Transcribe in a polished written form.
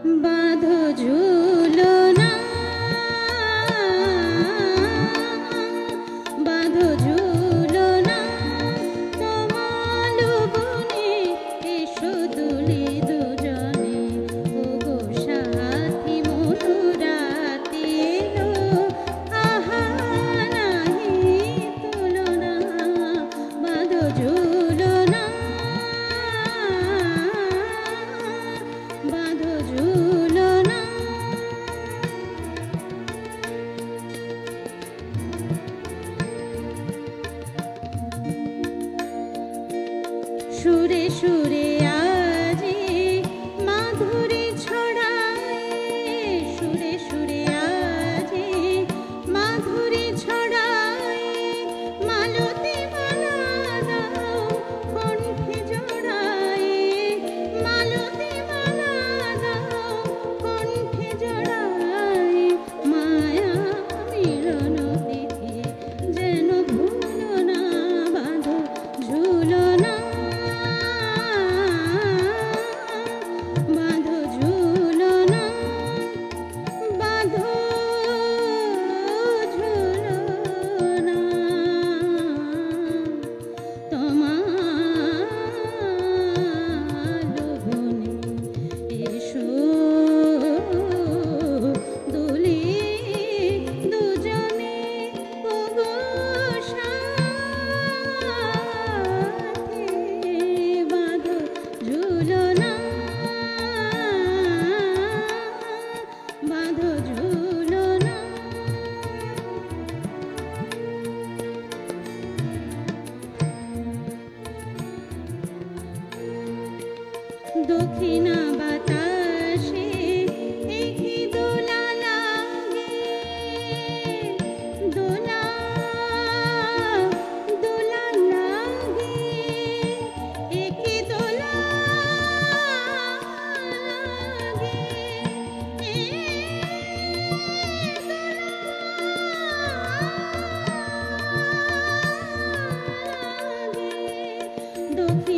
বাঁধো ঝুলনা, বাঁধো ঝুলনা, তোমার বনে এসো দুলি দুজনে। ওগো সাথী মধুরাতে এলো, আহা নাহি তুলনা। বাঁধো ঝুলনা, বাঁধো ঝুলনা। সুরে সুরে আজি মাধুরী ছড়ায়, সুরে সুরে আজি মাধুরী ছড়ায়। মালতী মালা দাও কণ্ঠে জড়ায়, মালতী মালা দাও কণ্ঠে জড়ায়। মায়া মিলন তিথি যেন ভুলো না, বাঁধো ঝুলনা, বাঁধো ঝুলনা, বাঁধো ঝুলনা। তোমার বনে এসো দুলি দুজনে। ওগো সাথী, বাঁধো ঝুলনা, বাঁধো ঝুলনা। দক্ষিণা বাতাসে একই দোলা লাগে, দোলা দোলা লাগে, একই দোলা লাগে, দোলা লাগে।